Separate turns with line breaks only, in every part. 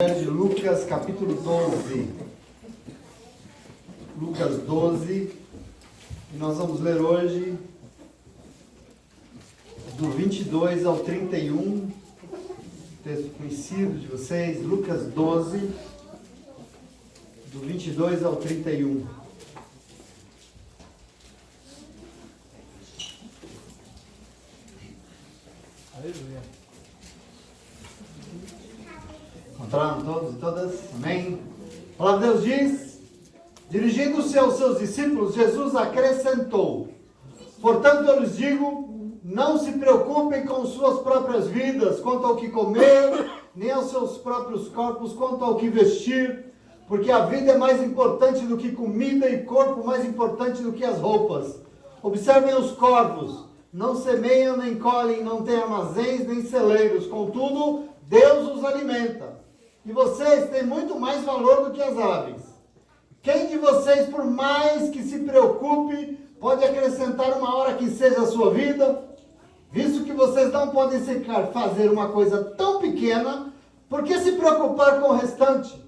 De Lucas capítulo 12. Lucas 12. E nós vamos ler hoje do 22 ao 31. Texto conhecido de vocês. Lucas 12, do 22 ao 31. Aleluia. Encontraram todos e todas? Amém? A palavra de Deus diz: dirigindo-se aos seus discípulos, Jesus acrescentou: portanto eu lhes digo, não se preocupem com suas próprias vidas, quanto ao que comer, nem aos seus próprios corpos, quanto ao que vestir, porque a vida é mais importante do que comida e corpo mais importante do que as roupas. Observem os corvos, não semeiam nem colhem, não têm armazéns nem celeiros, contudo, Deus os alimenta. E vocês têm muito mais valor do que as aves. Quem de vocês, por mais que se preocupe, pode acrescentar uma hora que seja a sua vida? Visto que vocês não podem sequer fazer uma coisa tão pequena, por que se preocupar com o restante?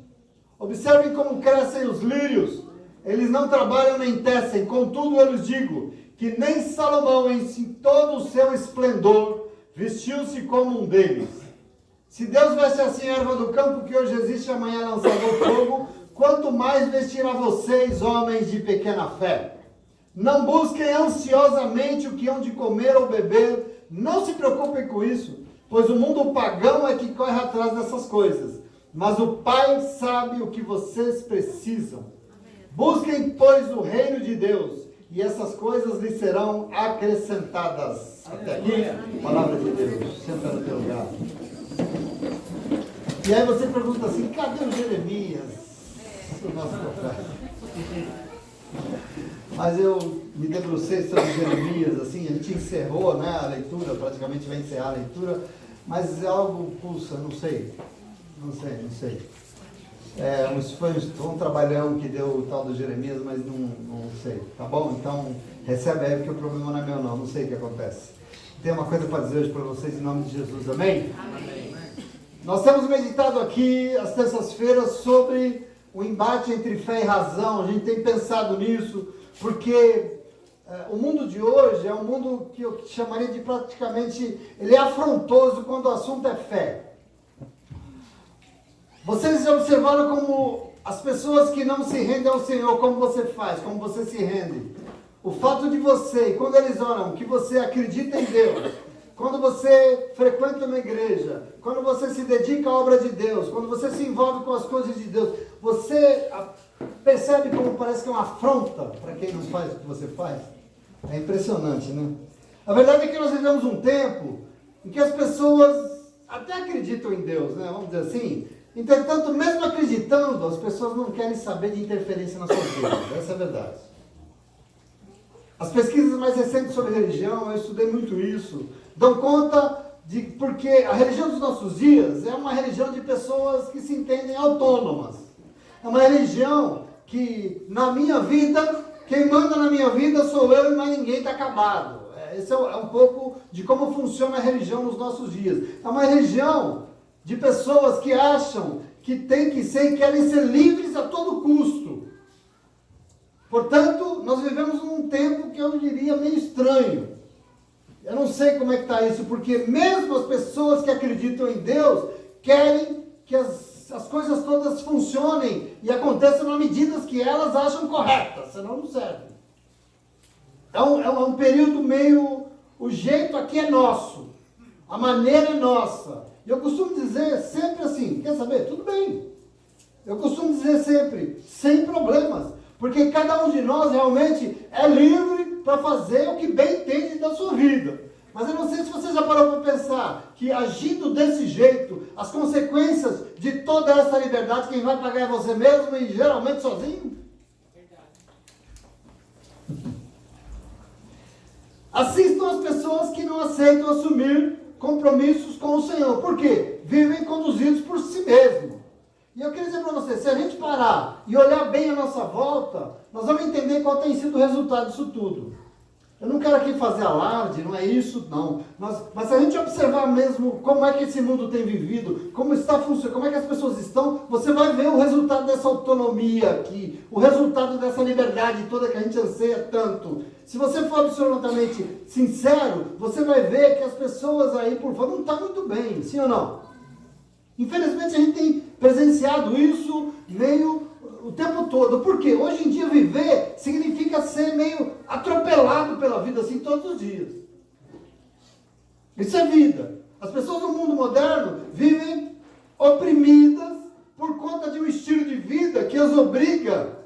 Observem como crescem os lírios. Eles não trabalham nem tecem. Contudo, eu lhes digo que nem Salomão, em todo o seu esplendor, vestiu-se como um deles. Se Deus veste assim a erva do campo que hoje existe, amanhã lançada ao fogo, quanto mais vestirá vocês, homens de pequena fé. Não busquem ansiosamente o que hão de comer ou beber, não se preocupem com isso, pois o mundo pagão é que corre atrás dessas coisas. Mas o Pai sabe o que vocês precisam. Busquem, pois, o reino de Deus, e essas coisas lhes serão acrescentadas. Até aqui, palavra de Deus. Senta no teu lugar. E aí você pergunta assim: cadê o Jeremias? O nosso profeta. Mas eu me debrucei sobre Jeremias, assim, a gente encerrou, né, a leitura, praticamente vai encerrar a leitura, mas algo pulsa, não sei. Foi um trabalhão que deu o tal do Jeremias, mas não sei, tá bom? Então, recebe aí, porque o problema não é meu não sei o que acontece. Tem uma coisa para dizer hoje para vocês em nome de Jesus, amém? Amém. Nós temos meditado aqui, às terças-feiras, sobre o embate entre fé e razão. A gente tem pensado nisso, porque o mundo de hoje é um mundo que eu chamaria de praticamente, ele é afrontoso quando o assunto é fé. Vocês já observaram como as pessoas que não se rendem ao Senhor, como você faz, como você se rende. O fato de você, quando eles oram, que você acredita em Deus, quando você frequenta uma igreja, quando você se dedica à obra de Deus, quando você se envolve com as coisas de Deus, você percebe como parece que é uma afronta para quem não faz o que você faz? É impressionante, né? A verdade é que nós vivemos um tempo em que as pessoas até acreditam em Deus, né? Vamos dizer assim. Entretanto, mesmo acreditando, as pessoas não querem saber de interferência na sua vida. Essa é a verdade. As pesquisas mais recentes sobre religião, eu estudei muito isso, dão conta de porque a religião dos nossos dias é uma religião de pessoas que se entendem autônomas. É uma religião que, na minha vida, quem manda na minha vida sou eu e mais ninguém, está acabado. Esse é um pouco de como funciona a religião nos nossos dias. É uma religião de pessoas que acham que tem que ser e querem ser livres a todo custo. Portanto, nós vivemos num tempo que eu diria meio estranho. Eu não sei como é que está isso, porque mesmo as pessoas que acreditam em Deus querem que as coisas todas funcionem e aconteçam na medida que elas acham corretas, senão não serve. É um período meio... O jeito aqui é nosso, a maneira é nossa. Eu costumo dizer sempre assim, quer saber? Tudo bem. Eu costumo dizer sempre, sem problemas. Porque cada um de nós realmente é livre para fazer o que bem entende da sua vida. Mas eu não sei se você já parou para pensar que agindo desse jeito, as consequências de toda essa liberdade, quem vai pagar é você mesmo e geralmente sozinho. Verdade. Assim estão as pessoas que não aceitam assumir compromissos com o Senhor. Por quê? Vivem conduzidos por si mesmos. E eu queria dizer para você, se a gente parar e olhar bem a nossa volta, nós vamos entender qual tem sido o resultado disso tudo. Eu não quero aqui fazer alarde, não é isso, não. Mas se a gente observar mesmo como é que esse mundo tem vivido, como está funcionando, como é que as pessoas estão, você vai ver o resultado dessa autonomia aqui, o resultado dessa liberdade toda que a gente anseia tanto. Se você for absolutamente sincero, você vai ver que as pessoas aí por fora não estão muito bem, sim ou não? Infelizmente a gente tem presenciado isso meio o tempo todo. Por quê? Hoje em dia viver significa ser meio atropelado pela vida assim todos os dias. Isso é vida. As pessoas no mundo moderno vivem oprimidas por conta de um estilo de vida que as obriga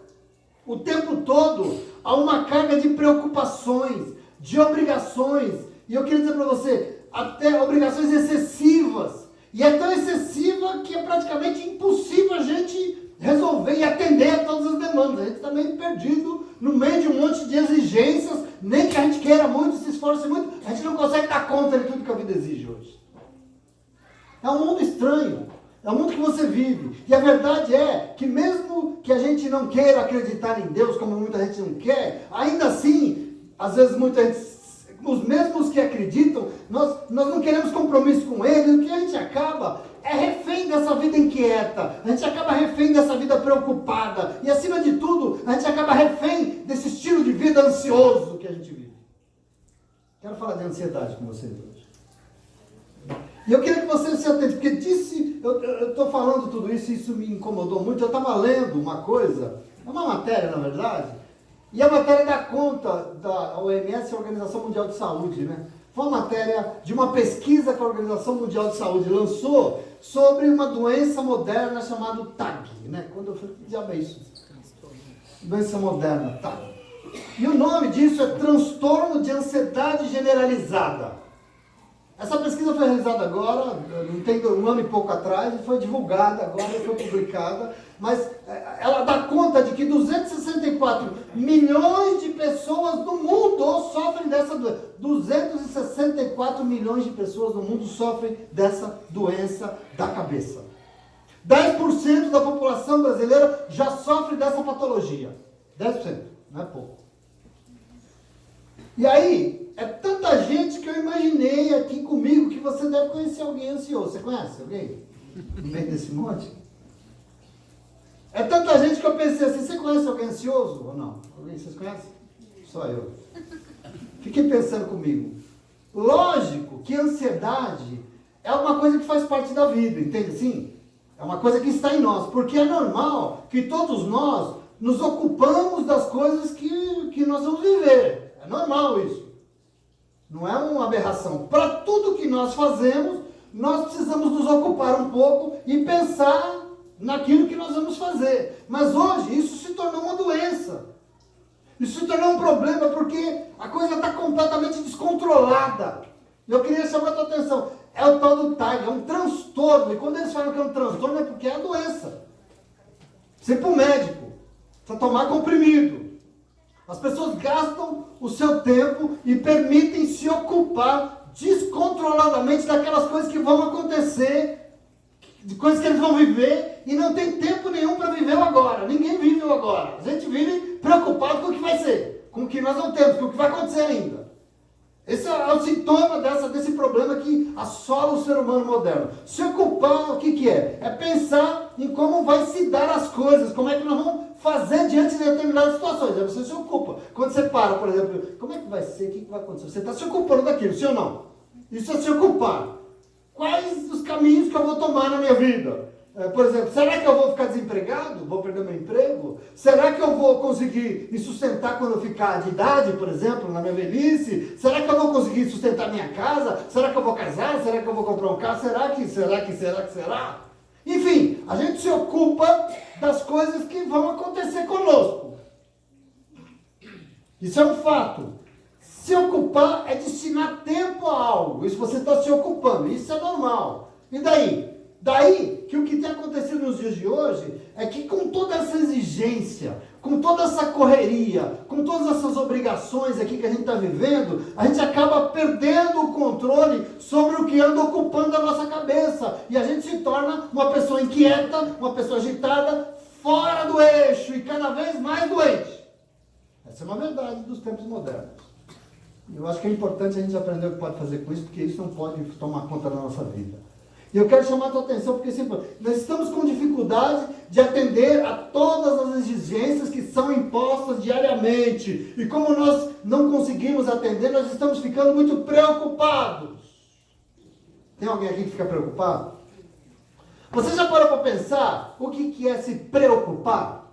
o tempo todo a uma carga de preocupações, de obrigações. E eu queria dizer para você, até obrigações excessivas. E é tão excessiva que é praticamente impossível a gente resolver e atender a todas as demandas. A gente está meio perdido no meio de um monte de exigências, nem que a gente queira muito, se esforce muito, a gente não consegue dar conta de tudo que a vida exige hoje. É um mundo estranho, é um mundo que você vive. E a verdade é que mesmo que a gente não queira acreditar em Deus, como muita gente não quer, ainda assim, às vezes muita gente, os mesmos que acreditam, nós não queremos compromisso com Ele, e o que a gente acaba é refém dessa vida inquieta, a gente acaba refém dessa vida preocupada, e acima de tudo, a gente acaba refém desse estilo de vida ansioso que a gente vive. Quero falar de ansiedade com vocês hoje. E eu queria que vocês se atentem, porque eu estou falando tudo isso e isso me incomodou muito. Eu estava lendo uma coisa, é uma matéria na verdade, e a matéria dá conta da OMS, a Organização Mundial de Saúde, né? Foi uma matéria de uma pesquisa que a Organização Mundial de Saúde lançou sobre uma doença moderna chamada TAG, né? Quando eu falei, que diabo é isso? Doença moderna, TAG. E o nome disso é transtorno de ansiedade generalizada. Essa pesquisa foi realizada agora, não tem um ano e pouco atrás, e foi divulgada agora, foi publicada, mas ela dá conta de que 264 milhões de pessoas no mundo sofrem dessa doença. 264 milhões de pessoas no mundo sofrem dessa doença da cabeça. 10% da população brasileira já sofre dessa patologia. 10%, não é pouco. E aí, é tanta gente que eu imaginei aqui comigo que você deve conhecer alguém ansioso. Você conhece alguém? No meio desse monte? É tanta gente que eu pensei assim, você conhece alguém ansioso ou não? Alguém vocês conhecem? Só eu. Fiquem pensando comigo. Lógico que a ansiedade é uma coisa que faz parte da vida, entende assim? É uma coisa que está em nós, porque é normal que todos nós nos ocupamos das coisas que nós vamos viver. É normal isso. Não é uma aberração. Para tudo que nós fazemos, nós precisamos nos ocupar um pouco e pensar naquilo que nós vamos fazer. Mas hoje isso se tornou uma doença. Isso se tornou um problema porque a coisa está completamente descontrolada. Eu queria chamar a tua atenção. É o tal do TAG, é um transtorno. E quando eles falam que é um transtorno é porque é a doença. Você ir para o médico, para tomar comprimido. As pessoas gastam o seu tempo e permitem se ocupar descontroladamente daquelas coisas que vão acontecer, de coisas que eles vão viver, e não tem tempo nenhum para viver o agora. Ninguém vive o agora. A gente vive preocupado com o que vai ser, com o que nós não temos, com o que vai acontecer ainda. Esse é o sintoma desse problema que assola o ser humano moderno. Se ocupar, o que é? É pensar em como vai se dar as coisas, como é que nós vamos fazer diante de determinadas situações. Aí você se ocupa. Quando você para, por exemplo, como é que vai ser, o que vai acontecer? Você está se ocupando daquilo, sim ou não? Isso é se ocupar. Quais os caminhos que eu vou tomar na minha vida? Por exemplo, será que eu vou ficar desempregado? Vou perder meu emprego? Será que eu vou conseguir me sustentar quando eu ficar de idade, por exemplo, na minha velhice? Será que eu vou conseguir sustentar minha casa? Será que eu vou casar? Será que eu vou comprar um carro? Será? Enfim, a gente se ocupa das coisas que vão acontecer conosco. Isso é um fato. Se ocupar é destinar tempo a algo. Isso você está se ocupando. Isso é normal. E daí? Daí que o que tem acontecido nos dias de hoje é que com toda essa exigência, com toda essa correria, com todas essas obrigações aqui que a gente está vivendo, a gente acaba perdendo o controle sobre o que anda ocupando a nossa cabeça. E a gente se torna uma pessoa inquieta, uma pessoa agitada, fora do eixo e cada vez mais doente. Essa é uma verdade dos tempos modernos. Eu acho que é importante a gente aprender o que pode fazer com isso, porque isso não pode tomar conta da nossa vida. E eu quero chamar a tua atenção, porque sempre, nós estamos com dificuldade de atender a todas as exigências que são impostas diariamente. E como nós não conseguimos atender, nós estamos ficando muito preocupados. Tem alguém aqui que fica preocupado? Você já parou para pensar o que é se preocupar?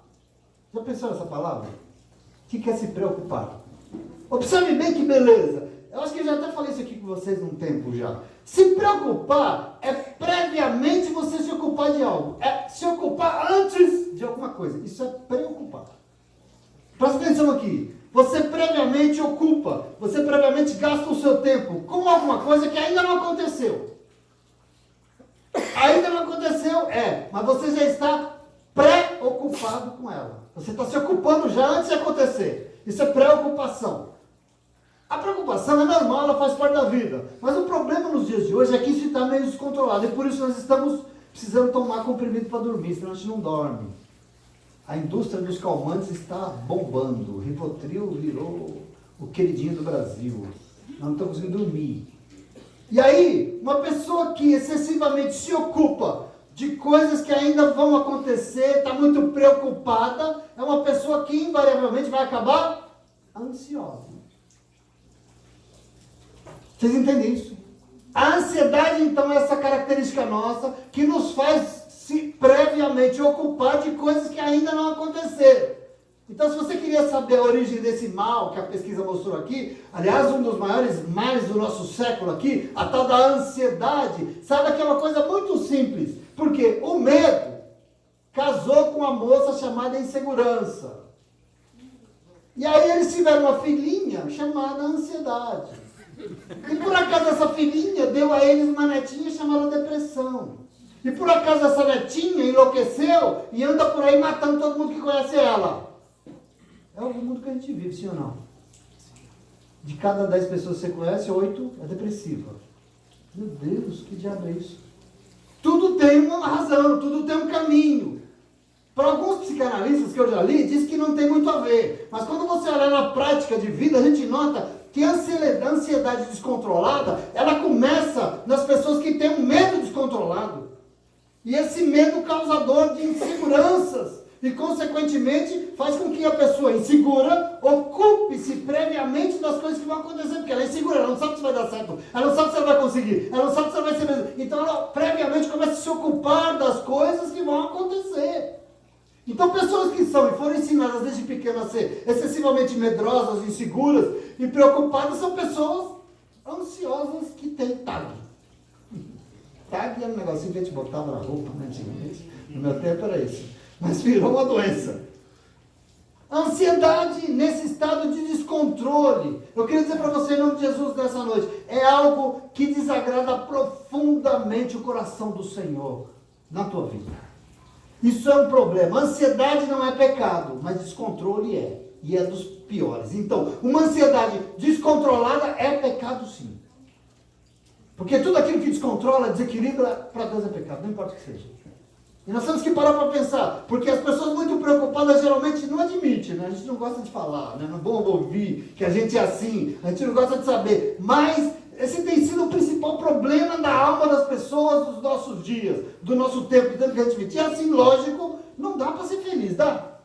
Já pensou nessa palavra? O que é se preocupar? Observe bem que beleza. Eu acho que eu já até falei isso aqui com vocês num tempo já. Se preocupar é previamente você se ocupar de algo. É se ocupar antes de alguma coisa. Isso é preocupar. Presta atenção aqui. Você previamente ocupa. Você previamente gasta o seu tempo com alguma coisa que ainda não aconteceu. Ainda não aconteceu, mas você já está preocupado com ela. Você está se ocupando já antes de acontecer. Isso é preocupação. A preocupação é normal, ela faz parte da vida. Mas o problema nos dias de hoje é que isso está meio descontrolado. E por isso nós estamos precisando tomar comprimido para dormir, senão a gente não dorme. A indústria dos calmantes está bombando. O Rivotril virou o queridinho do Brasil. Nós não estamos conseguindo dormir. E aí, uma pessoa que excessivamente se ocupa de coisas que ainda vão acontecer, está muito preocupada, é uma pessoa que invariavelmente vai acabar ansiosa. Vocês entendem isso? A ansiedade, então, é essa característica nossa que nos faz se previamente ocupar de coisas que ainda não aconteceram. Então, se você queria saber a origem desse mal que a pesquisa mostrou aqui, aliás, um dos maiores males do nosso século aqui, a tal da ansiedade, sabe que é uma coisa muito simples. Porque o medo casou com uma moça chamada insegurança. E aí eles tiveram uma filhinha chamada ansiedade. E por acaso essa filhinha deu a eles uma netinha chamada depressão. E por acaso essa netinha enlouqueceu e anda por aí matando todo mundo que conhece ela. É o mundo que a gente vive, sim ou não? De cada 10 pessoas que você conhece, 8 é depressiva. Meu Deus, que diabo é isso? Tudo tem uma razão, tudo tem um caminho. Para alguns psicanalistas que eu já li, diz que não tem muito a ver. Mas quando você olha na prática de vida, a gente nota que a ansiedade descontrolada, ela começa nas pessoas que têm um medo descontrolado. E esse medo causador de inseguranças. E, consequentemente, faz com que a pessoa insegura ocupe-se previamente das coisas que vão acontecer. Porque ela é insegura, ela não sabe se vai dar certo, ela não sabe se ela vai conseguir, ela não sabe se ela vai ser mesmo. Então, ela previamente começa a se ocupar das coisas que vão acontecer. Então, pessoas que são e foram ensinadas desde pequenas a ser excessivamente medrosas, inseguras e preocupadas, são pessoas ansiosas que têm TAG. TAG era um negocinho que a gente botava na roupa, né, antigamente. No meu tempo era isso. Mas virou uma doença. A ansiedade nesse estado de descontrole. Eu queria dizer para você, em nome de Jesus, nessa noite, é algo que desagrada profundamente o coração do Senhor na tua vida. Isso é um problema. Ansiedade não é pecado, mas descontrole é. E é dos piores. Então, uma ansiedade descontrolada é pecado sim. Porque tudo aquilo que descontrola, desequilibra, para Deus é pecado, não importa o que seja. E nós temos que parar para pensar, porque as pessoas muito preocupadas geralmente não admitem, né? A gente não gosta de falar, né? Não é bom ouvir que a gente é assim, a gente não gosta de saber, mas esse tem sido o principal problema da alma das pessoas dos nossos dias, do nosso tempo, tanto que a gente admite. E assim, lógico, não dá para ser feliz, dá?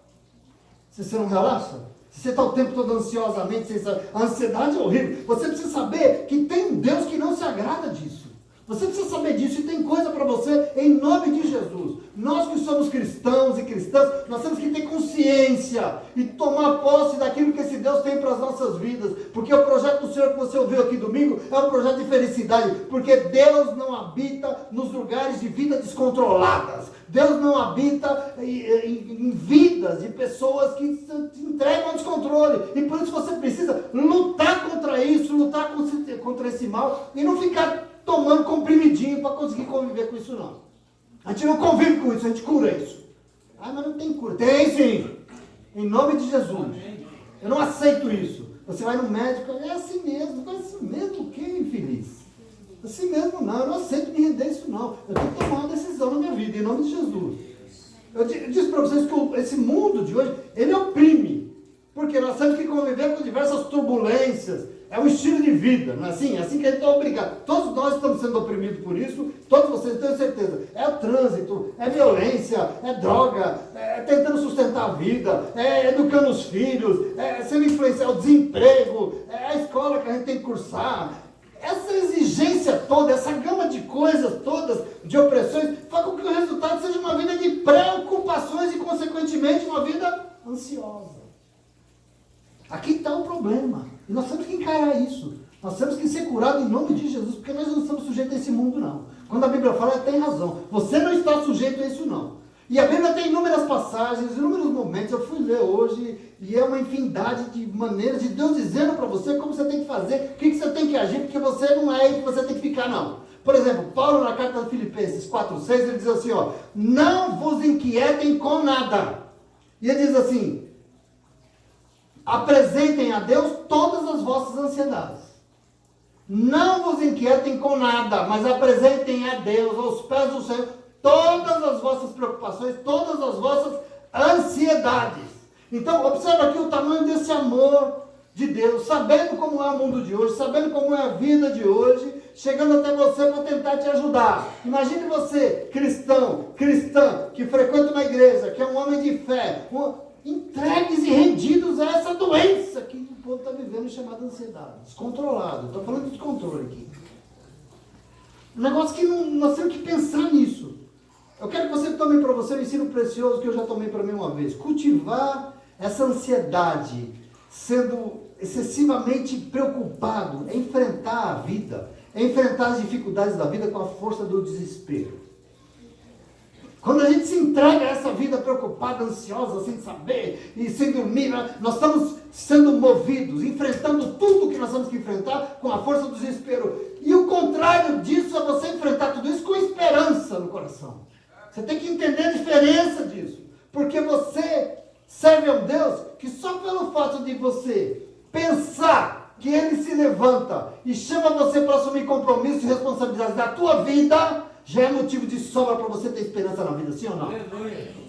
Se você não relaxa, se você está o tempo todo ansiosamente, a ansiedade é horrível, você precisa saber que tem um Deus que não se agrada disso. Você precisa saber disso e tem coisa para você em nome de Jesus. Nós que somos cristãos e cristãs, nós temos que ter consciência e tomar posse daquilo que esse Deus tem para as nossas vidas. Porque o projeto do Senhor que você ouviu aqui domingo é um projeto de felicidade. Porque Deus não habita nos lugares de vida descontroladas. Deus não habita em vidas de pessoas que se entregam ao descontrole. E por isso você precisa lutar contra isso, lutar contra esse mal e não ficar tomando comprimidinho para conseguir conviver com isso não. A gente não convive com isso, a gente cura isso. Ah, mas não tem cura. Tem sim. Em nome de Jesus. Eu não aceito isso. Você vai no médico, é assim mesmo. É assim mesmo o quê, infeliz? Assim mesmo não, eu não aceito me render isso não. Eu tenho que tomar uma decisão na minha vida, em nome de Jesus. Eu disse para vocês que esse mundo de hoje, ele oprime. Porque nós temos que conviver com diversas turbulências, É um estilo de vida, não é assim? É assim que a gente está obrigado. Todos nós estamos sendo oprimidos por isso, todos vocês têm certeza. É o trânsito, é violência, é droga, é tentando sustentar a vida, é educando os filhos, é sendo influenciado, é o desemprego, é a escola que a gente tem que cursar. Essa exigência toda, essa gama de coisas todas, de opressões, faz com que o resultado seja uma vida de preocupações e, consequentemente, uma vida ansiosa. Aqui está o problema. E nós temos que encarar isso. Nós temos que ser curados em nome de Jesus, porque nós não estamos sujeitos a esse mundo, não. Quando a Bíblia fala, ela tem razão. Você não está sujeito a isso, não. E a Bíblia tem inúmeras passagens, inúmeros momentos. Eu fui ler hoje e é uma infinidade de maneiras de Deus dizendo para você como você tem que fazer, o que você tem que agir, porque você não é aí que você tem que ficar, não. Por exemplo, Paulo na carta de Filipenses 4:6, ele diz assim, ó, não vos inquietem com nada. E ele diz assim, apresentem a Deus todas as vossas ansiedades. Não vos inquietem com nada, mas apresentem a Deus, aos pés do Senhor, todas as vossas preocupações, todas as vossas ansiedades. Então, observa aqui o tamanho desse amor de Deus, sabendo como é o mundo de hoje, sabendo como é a vida de hoje, chegando até você para tentar te ajudar. Imagine você, cristão, cristã, que frequenta uma igreja, que é um homem de fé, entregues e rendidos a essa doença que o povo está vivendo, chamada ansiedade, descontrolado. Estou falando de descontrole aqui. Um negócio que nós temos que pensar nisso. Eu quero que você tome para você um ensino precioso que eu já tomei para mim uma vez. Cultivar essa ansiedade, sendo excessivamente preocupado, é enfrentar a vida, é enfrentar as dificuldades da vida com a força do desespero. Quando a gente se entrega a essa vida preocupada, ansiosa, sem saber e sem dormir, nós estamos sendo movidos, enfrentando tudo que nós temos que enfrentar com a força do desespero. E o contrário disso é você enfrentar tudo isso com esperança no coração. Você tem que entender a diferença disso. Porque você serve a um Deus que só pelo fato de você pensar que Ele se levanta e chama você para assumir compromissos e responsabilidades da tua vida, já é motivo de sobra para você ter esperança na vida, sim ou não?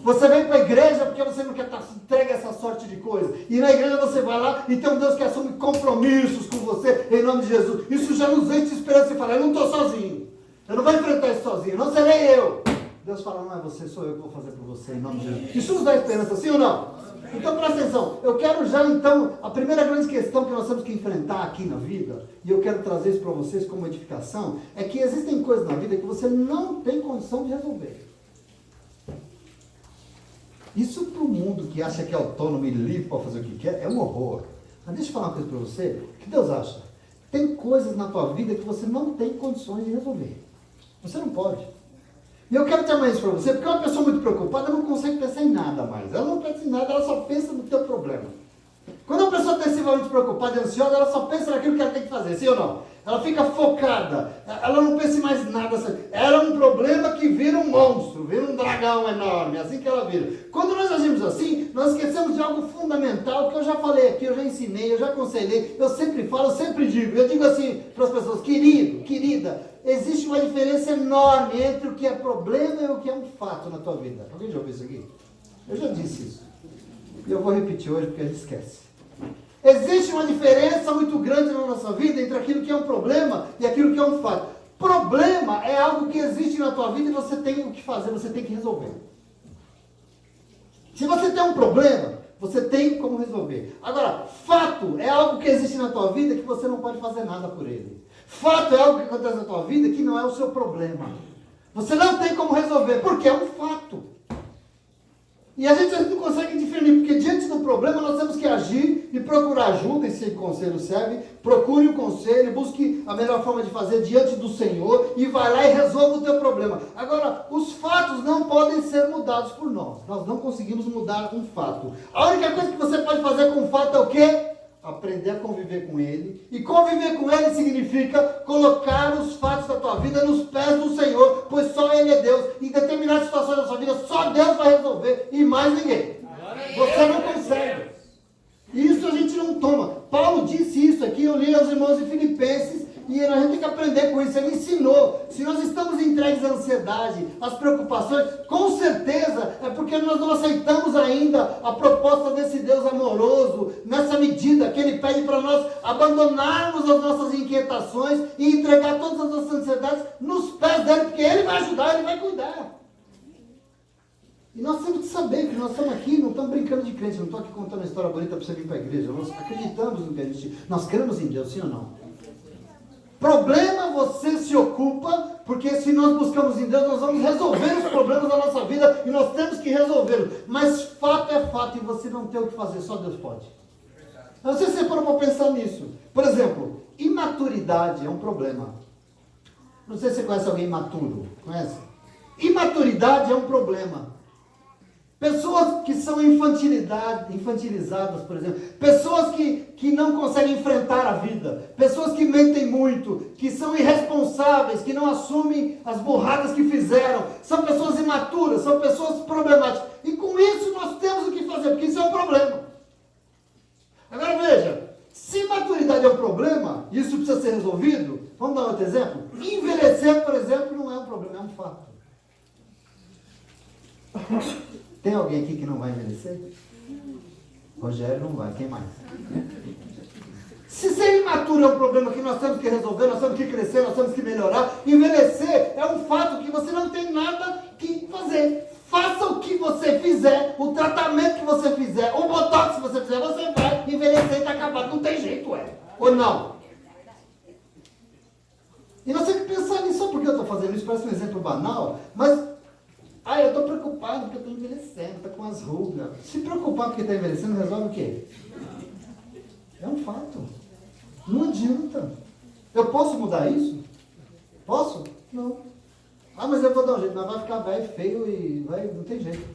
Você vem para a igreja porque você não quer estar entregue a essa sorte de coisa. E na igreja você vai lá e tem um Deus que assume compromissos com você em nome de Jesus. Isso já nos enche de esperança e fala, eu não estou sozinho. Eu não vou enfrentar isso sozinho, não serei eu. Deus fala, não é você, sou eu que vou fazer por você em nome de Jesus. Isso nos dá esperança, sim ou não? Então presta atenção, eu quero já então, a primeira grande questão que nós temos que enfrentar aqui na vida, e eu quero trazer isso para vocês como edificação, é que existem coisas na vida que você não tem condição de resolver. Isso para o mundo que acha que é autônomo e livre para fazer o que quer, é um horror. Mas deixa eu falar uma coisa para você, o que Deus acha? Tem coisas na tua vida que você não tem condições de resolver. Você não pode. E eu quero chamar isso para você, porque uma pessoa muito preocupada não consegue pensar em nada mais. Ela não pensa em nada, ela só pensa no teu problema. Quando a pessoa está excessivamente preocupada e ansiosa, ela só pensa naquilo que ela tem que fazer, sim ou não? Ela fica focada, ela não pensa em mais nada. Era um problema que vira um monstro, vira um dragão enorme, assim que ela vira. Quando nós agimos assim, nós esquecemos de algo fundamental que eu já falei aqui, eu já ensinei, eu já aconselhei, eu sempre falo, eu sempre digo. Eu digo assim para as pessoas, querido, querida, existe uma diferença enorme entre o que é problema e o que é um fato na tua vida. Alguém já ouviu isso aqui? Eu já disse isso. E eu vou repetir hoje porque a gente esquece. Existe uma diferença muito grande na nossa vida entre aquilo que é um problema e aquilo que é um fato. Problema é algo que existe na tua vida e você tem o que fazer, você tem que resolver. Se você tem um problema, você tem como resolver. Agora, fato é algo que existe na tua vida que você não pode fazer nada por ele. Fato é algo que acontece na tua vida que não é o seu problema. Você não tem como resolver, porque é um fato. E a gente não consegue diferir, porque diante do problema nós temos que agir e procurar ajuda, e se o conselho serve, procure o conselho, busque a melhor forma de fazer diante do Senhor e vai lá e resolva o teu problema. Agora, os fatos não podem ser mudados por nós. Nós não conseguimos mudar um fato. A única coisa que você pode fazer com o fato é o quê? Aprender a conviver com ele. E conviver com ele significa colocar os fatos da tua vida nos pés do Senhor, pois só Ele é Deus. Em determinadas situações da sua vida, só Deus vai resolver e mais ninguém. Você não consegue. Isso a gente não toma. Paulo disse isso aqui, eu li aos irmãos de Filipenses, e a gente tem que aprender com isso. Ele ensinou. Se nós estamos entregues à ansiedade, às preocupações, com certeza é porque porque nós não aceitamos ainda a proposta desse Deus amoroso, nessa medida que Ele pede para nós abandonarmos as nossas inquietações e entregar todas as nossas ansiedades nos pés dele, porque Ele vai ajudar, Ele vai cuidar. E nós temos que saber que nós estamos aqui, não estamos brincando de crente, não estou aqui contando uma história bonita para você vir para a igreja. Nós acreditamos no que a gente... Nós cremos em Deus, sim ou não? Problema você se ocupa, porque se nós buscamos em Deus, nós vamos resolver os problemas da nossa vida e nós temos que resolvê-los. Mas fato é fato e você não tem o que fazer, só Deus pode. Eu não sei se você parou para pensar nisso. Por exemplo, imaturidade é um problema. Não sei se você conhece alguém imaturo. Conhece? Imaturidade é um problema. Pessoas que são infantilizadas, por exemplo. Pessoas que não conseguem enfrentar a vida. Pessoas que mentem muito, que são irresponsáveis, que não assumem as burradas que fizeram. São pessoas imaturas, são pessoas problemáticas. E com isso nós temos o que fazer, porque isso é um problema. Agora veja, se maturidade é um problema, e isso precisa ser resolvido, vamos dar outro exemplo? Envelhecer, por exemplo, não é um problema, é um fato. Tem alguém aqui que não vai envelhecer? Rogério não vai, quem mais? Se ser imaturo é um problema que nós temos que resolver, nós temos que crescer, nós temos que melhorar, envelhecer é um fato que você não tem nada que fazer. Faça o que você fizer, o tratamento que você fizer, o botox que você fizer, você vai envelhecer e está acabado. Não tem jeito, ou não? E nós temos que pensar nisso, só porque eu estou fazendo isso, parece um exemplo banal, mas... eu estou preocupado porque eu estou envelhecendo, estou com as rugas. Se preocupar porque está envelhecendo, resolve o quê? É um fato. Não adianta. Eu posso mudar isso? Posso? Não. Mas eu vou dar um jeito. Mas vai ficar velho, feio e não tem jeito.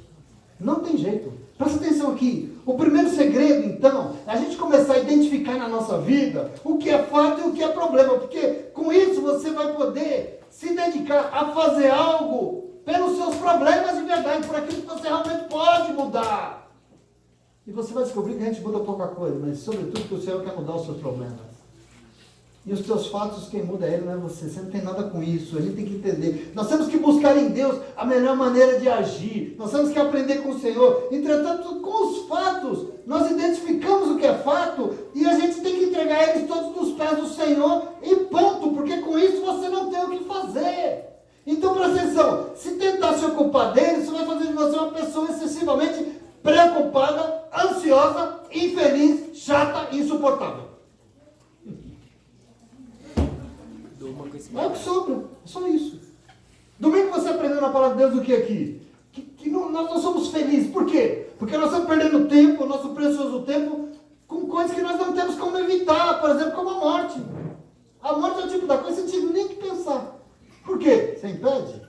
Não tem jeito. Presta atenção aqui. O primeiro segredo, então, é a gente começar a identificar na nossa vida o que é fato e o que é problema. Porque com isso você vai poder se dedicar a fazer algo pelos seus problemas de verdade, por aquilo que você realmente pode mudar. E você vai descobrir que a gente muda pouca coisa, mas sobretudo que o Senhor quer mudar os seus problemas. E os teus fatos, quem muda é Ele, não é você. Você não tem nada com isso. A gente tem que entender. Nós temos que buscar em Deus a melhor maneira de agir. Nós temos que aprender com o Senhor. Entretanto, com os fatos, nós identificamos o que é fato e a gente tem que entregar eles todos nos pés do Senhor e ponto, porque com isso você não tem o que fazer. Então, presta atenção, se tentar se ocupar dele, isso vai fazer de você uma pessoa excessivamente preocupada, ansiosa, infeliz, chata e insuportável. É o que sobra, é só isso. Domingo você aprendeu na palavra de Deus o que aqui? Nós não somos felizes, por quê? Porque nós estamos perdendo tempo, nosso precioso tempo, com coisas que nós não temos como evitar, por exemplo, como a morte. A morte é o tipo da coisa que você não tem nem que pensar. Por quê? Você impede?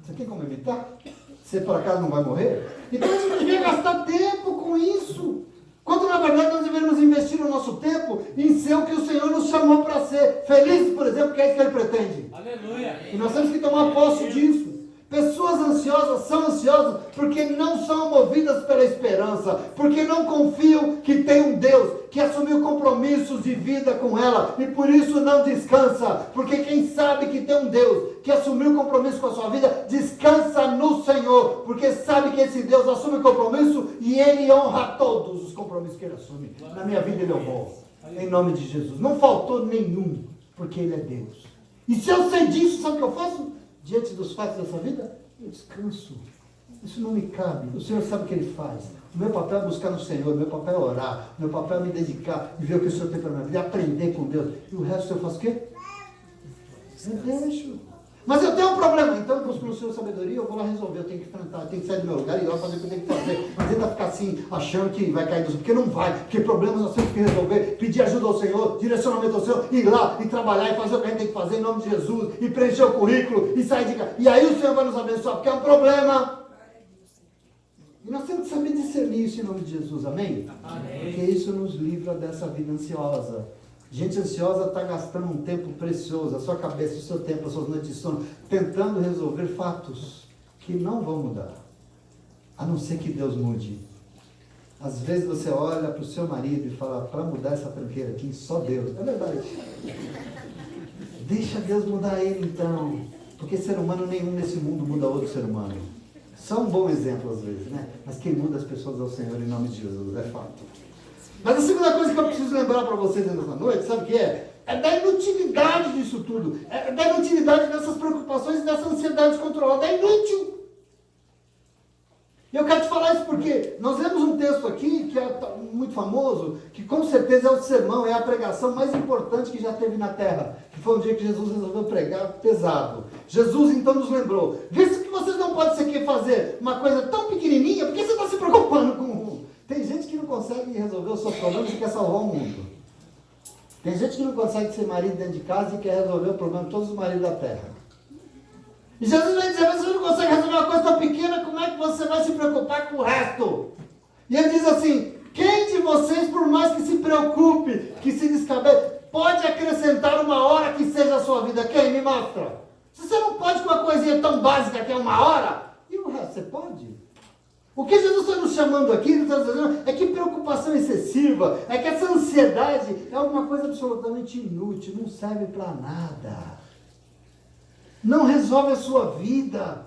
Você tem como evitar? Você por acaso não vai morrer? Então a gente devia gastar tempo com isso. Quando na verdade nós devemos investir o nosso tempo em ser o que o Senhor nos chamou para ser. Felizes, por exemplo, que é isso que Ele pretende. Aleluia! E nós temos que tomar posse disso. Pessoas ansiosas são ansiosas porque não são movidas pela esperança, porque não confiam que tem um Deus que assumiu compromissos de vida com ela e por isso não descansa, porque quem sabe que tem um Deus que assumiu compromisso com a sua vida, descansa no Senhor, porque sabe que esse Deus assume compromisso e Ele honra todos os compromissos que Ele assume. Na minha vida Ele honrou, em nome de Jesus. Não faltou nenhum, porque Ele é Deus. E se eu sei disso, sabe o que eu faço? Diante dos fatos dessa vida, eu descanso. Isso não me cabe. O Senhor sabe o que Ele faz. O meu papel é buscar no Senhor, o meu papel é orar, o meu papel é me dedicar e ver o que o Senhor tem para a minha vida, aprender com Deus. E o resto eu faço o quê? Eu deixo. Mas eu tenho um problema, então eu busco no Senhor sabedoria, eu vou lá resolver, eu tenho que enfrentar, eu tenho que sair do meu lugar e ir lá fazer o que eu tenho que fazer. Mas tenta ficar assim, achando que vai cair do céu, porque não vai, porque problemas nós temos que resolver, pedir ajuda ao Senhor, direcionamento ao Senhor, ir lá e trabalhar e fazer o que a gente tem que fazer em nome de Jesus, e preencher o currículo, e sair de casa. E aí o Senhor vai nos abençoar, porque é um problema. E nós temos que saber discernir isso em nome de Jesus, amém? Amém. Porque isso nos livra dessa vida ansiosa. Gente ansiosa está gastando um tempo precioso, a sua cabeça, o seu tempo, as suas noites de sono, tentando resolver fatos que não vão mudar, a não ser que Deus mude. Às vezes você olha para o seu marido e fala, para mudar essa tranqueira aqui, só Deus. É verdade. Deixa Deus mudar ele então, porque ser humano nenhum nesse mundo muda outro ser humano. são um bom exemplo às vezes, né? Mas quem muda as pessoas é o Senhor em nome de Jesus, é fato. Mas a segunda coisa que eu preciso lembrar para vocês nessa noite, sabe o que é? É da inutilidade disso tudo. É da inutilidade dessas preocupações e dessa ansiedade descontrolada. É inútil. E eu quero te falar isso porque nós lemos um texto aqui que é muito famoso, que com certeza é o sermão, é a pregação mais importante que já teve na terra. Que foi um dia que Jesus resolveu pregar pesado. Jesus então nos lembrou, visto que vocês não podem fazer uma coisa tão pequenininha, por que você está se preocupando com o mundo? Tem gente que não consegue resolver os seus problemas e quer salvar o mundo. Tem gente que não consegue ser marido dentro de casa e quer resolver o problema de todos os maridos da terra. E Jesus vai dizer, mas você não consegue resolver uma coisa tão pequena, como é que você vai se preocupar com o resto? E ele diz assim, quem de vocês, por mais que se preocupe, que se descabele, pode acrescentar uma hora que seja a sua vida? Quem? Me mostra. Se você não pode com uma coisinha tão básica que é uma hora, e o resto você pode? O que Jesus está nos chamando aqui, está dizendo, é que preocupação excessiva, é que essa ansiedade é alguma coisa absolutamente inútil, não serve para nada. Não resolve a sua vida,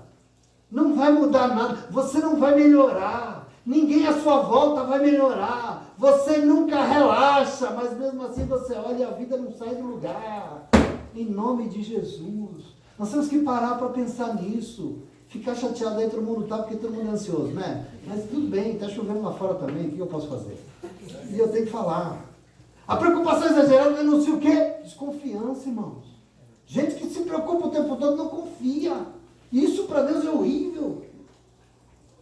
não vai mudar nada, você não vai melhorar, ninguém à sua volta vai melhorar, você nunca relaxa, mas mesmo assim você olha e a vida não sai do lugar, em nome de Jesus. Nós temos que parar para pensar nisso, ficar chateado aí todo mundo está, porque todo mundo é ansioso, né? Mas tudo bem, está chovendo lá fora também, o que eu posso fazer? E eu tenho que falar. A preocupação exagerada denuncia o quê? Desconfiança, irmãos. Gente que se preocupa o tempo todo não confia. Isso para Deus é horrível.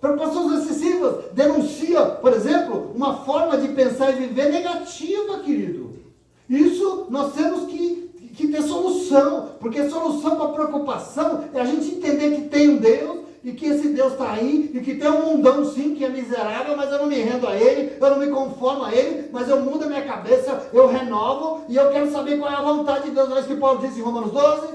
Preocupações excessivas denuncia, por exemplo, uma forma de pensar e viver negativa, querido. Isso nós temos que ter solução. Porque solução para preocupação é a gente entender que tem um Deus e que esse Deus está aí, e que tem um mundão sim, que é miserável, mas eu não me rendo a ele, eu não me conformo a ele, mas eu mudo a minha cabeça, eu renovo, e eu quero saber qual é a vontade de Deus. Não é isso que Paulo disse em Romanos 12?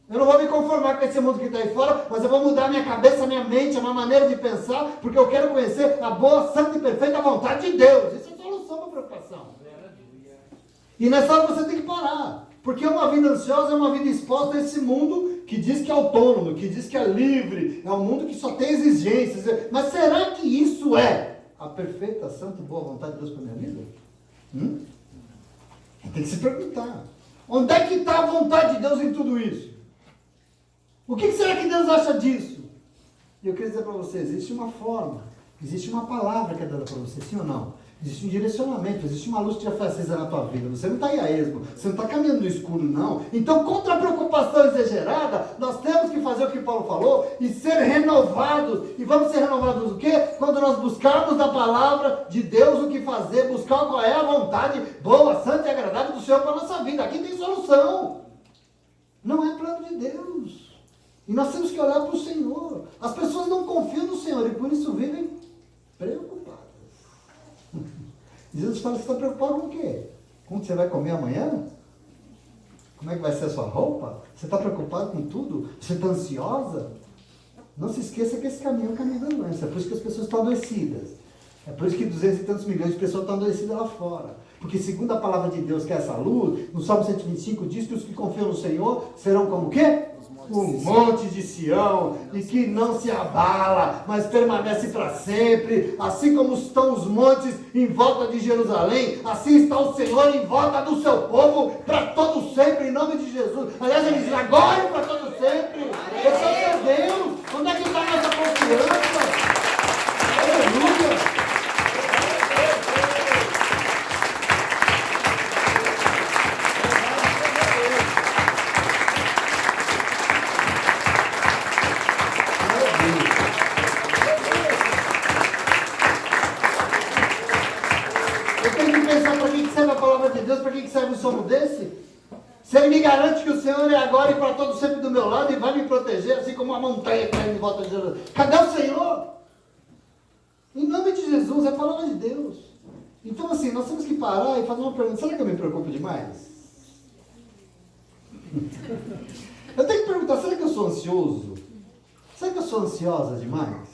Eu não vou me conformar com esse mundo que está aí fora, mas eu vou mudar a minha cabeça, a minha mente, a minha maneira de pensar, porque eu quero conhecer a boa, santa e perfeita vontade de Deus. Isso é solução para a preocupação. E nessa hora você tem que parar. Porque uma vida ansiosa é uma vida exposta a esse mundo que diz que é autônomo, que diz que é livre, é um mundo que só tem exigências. Mas será que isso é a perfeita, santa e boa vontade de Deus para a minha vida? Tem que se perguntar. Onde é que está a vontade de Deus em tudo isso? O que será que Deus acha disso? E eu queria dizer para você, existe uma forma, existe uma palavra que é dada para você, sim ou não? Existe um direcionamento, existe uma luz que já foi acesa na tua vida. Você não está aí a esmo, você não está caminhando no escuro, não. Então, contra a preocupação exagerada, nós temos que fazer o que Paulo falou e ser renovados. E vamos ser renovados o quê? Quando nós buscarmos da palavra de Deus o que fazer, buscar qual é a vontade boa, santa e agradável do Senhor para a nossa vida. Aqui tem solução. Não é plano de Deus. E nós temos que olhar para o Senhor. As pessoas não confiam no Senhor e por isso vivem preocupadas. Jesus fala, você está preocupado com o quê? Com o que você vai comer amanhã? Como é que vai ser a sua roupa? Você está preocupado com tudo? Você está ansiosa? Não se esqueça que esse caminho é o caminho da doença. É por isso que as pessoas estão adoecidas. É por isso que 200 e tantos milhões de pessoas estão adoecidas lá fora. Porque segundo a palavra de Deus, que é essa luz, no Salmo 125 diz que os que confiam no Senhor serão como o quê? Um monte de Sião, e que não se abala, mas permanece para sempre. Assim como estão os montes em volta de Jerusalém, assim está o Senhor em volta do seu povo, para todo sempre, em nome de Jesus. Aliás, ele diz, agora e para todo sempre. Esse é o seu Deus. Onde é que está a nossa confiança? Aleluia. Para que serve um somo desse? Se ele me garante que o Senhor é agora e para todo sempre do meu lado e vai me proteger, assim como uma montanha que cai em volta de Jesus. Cadê o Senhor? Em nome de Jesus, é a palavra de Deus. Então assim, nós temos que parar e fazer uma pergunta. Será que eu me preocupo demais? Eu tenho que perguntar, será que eu sou ansioso? Será que eu sou ansiosa demais?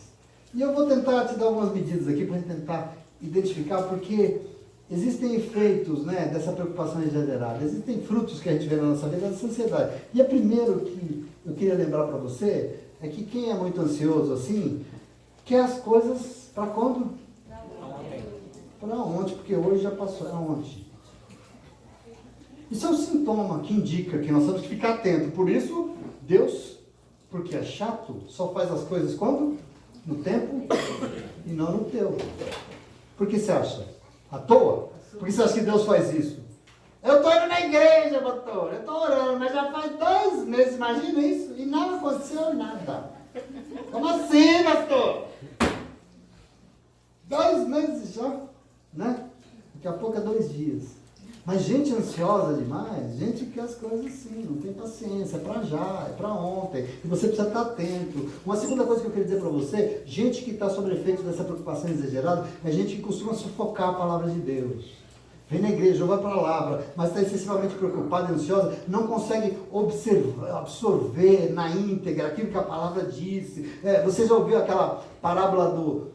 E eu vou tentar te dar algumas medidas aqui para tentar identificar, porque existem efeitos, né, dessa preocupação exagerada, existem frutos que a gente vê na nossa vida dessa ansiedade. E a primeiro que eu queria lembrar para você é que quem é muito ansioso assim, quer as coisas para quando? Para ontem, porque hoje já passou, é ontem. Isso é um sintoma que indica que nós temos que ficar atentos. Por isso, Deus, porque é chato, só faz as coisas quando? No tempo e não no teu. Por que você acha? À toa? Por que você acha que Deus faz isso? Eu estou indo na igreja, pastor, eu estou orando, mas já faz 2 meses, imagina isso, e nada aconteceu, nada. Como assim, pastor? 2 meses já, né? Daqui a pouco é 2 dias. Mas gente ansiosa demais, gente que quer as coisas assim, não tem paciência, é para já, é para ontem, e você precisa estar atento. Uma segunda coisa que eu queria dizer para você, gente que está sob efeito dessa preocupação exagerada, é gente que costuma sufocar a palavra de Deus. Vem na igreja, ouve a palavra, mas está excessivamente preocupada e ansiosa, não consegue absorver na íntegra aquilo que a palavra disse. Você já ouviu aquela parábola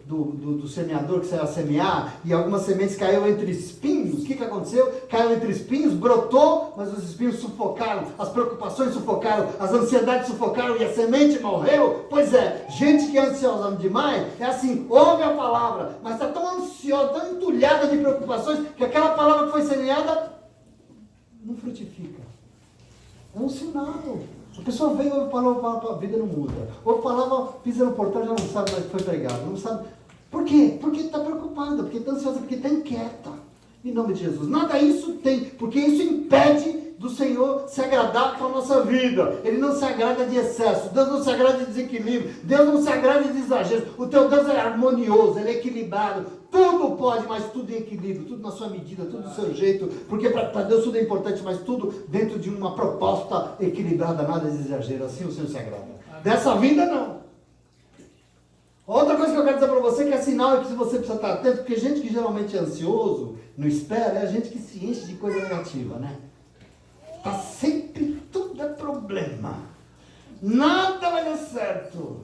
do semeador que saiu a semear e algumas sementes caíram entre espinhos? O que aconteceu? Caiu entre espinhos, brotou, mas os espinhos sufocaram, as preocupações sufocaram, as ansiedades sufocaram e a semente morreu? Pois é, gente que é ansiosa demais, é assim, ouve a palavra, mas está tão ansiosa, tão entulhada de preocupações, que aquela palavra que foi semeada não frutifica. É um sinal. A pessoa veio, ouve palavra, a vida não muda. Ouve palavra, pisa no portão, já não sabe mais o que foi pregado. Não sabe. Por quê? Porque está preocupada, porque está ansiosa, porque está inquieta. Em nome de Jesus. Nada isso tem, porque isso impede do Senhor se agradar com a nossa vida. Ele não se agrada de excesso. Deus não se agrada de desequilíbrio. Deus não se agrada de exagero. O teu Deus é harmonioso, ele é equilibrado. Tudo pode, mas tudo em equilíbrio. Tudo na sua medida, tudo do seu jeito. Porque para Deus tudo é importante, mas tudo dentro de uma proposta equilibrada, nada de exagero. Assim o Senhor se agrada. Dessa vida não. Outra coisa que eu quero dizer para você que é sinal é que você precisa estar atento, porque gente que geralmente é ansioso, não espera, é a gente que se enche de coisa negativa, né? Tá sempre tudo é problema. Nada vai dar certo.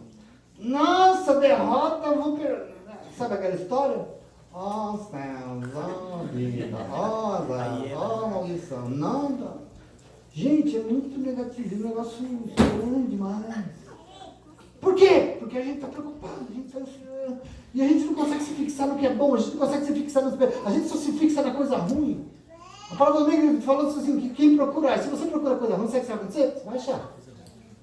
Nossa, derrota, eu vou perder. Sabe aquela história? Ó céus, ó vida, ó maldição. Nada. Gente, é muito negativo, um negócio grande demais. Por quê? Porque a gente está preocupado, a gente está ansioso. E a gente não consegue se fixar no que é bom, a gente não consegue se fixar no que é. A gente só se fixa na coisa ruim. A palavra do amigo falou assim, que quem procurar, se você procura coisa ruim, sabe o que vai acontecer? Você vai achar.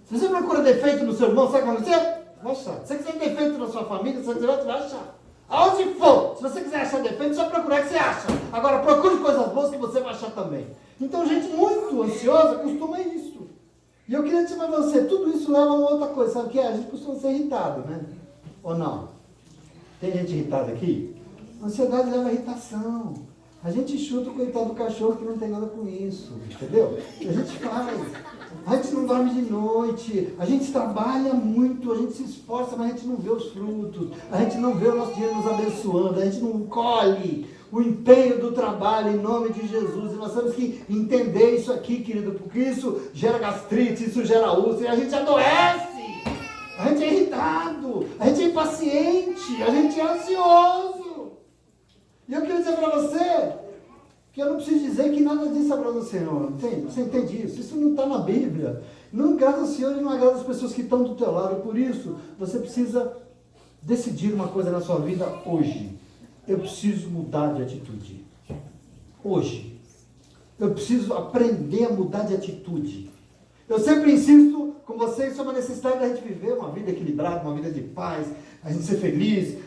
Se você procura defeito no seu irmão, sabe o que vai acontecer? Vai achar. Se você quiser defeito na sua família, você vai achar. Aonde for, se você quiser achar defeito, só procurar que você acha. Agora, procure coisas boas que você vai achar também. Então, gente muito ansiosa costuma isso. E eu queria dizer para você, tudo isso leva a uma outra coisa, sabe o que é? A gente costuma ser irritado, né? Ou não? Tem gente irritada aqui? A ansiedade leva a irritação. A gente chuta o coitado do cachorro que não tem nada com isso, entendeu? A gente faz. A gente não dorme de noite, a gente trabalha muito, a gente se esforça, mas a gente não vê os frutos, a gente não vê o nosso dinheiro nos abençoando, a gente não colhe o empenho do trabalho em nome de Jesus. E nós temos que entender isso aqui, querido, porque isso gera gastrite, isso gera úlcera, a gente adoece, a gente é irritado, a gente é impaciente, a gente é ansioso. E eu queria dizer para você que eu não preciso dizer que nada disso agrada ao Senhor, entende? Você entende isso? Isso não está na Bíblia. Não agrada ao Senhor e não agrada as pessoas que estão do teu lado. Por isso, você precisa decidir uma coisa na sua vida hoje. Eu preciso mudar de atitude. Hoje. Eu preciso aprender a mudar de atitude. Eu sempre insisto com vocês sobre a necessidade da gente viver uma vida equilibrada, uma vida de paz, a gente ser feliz.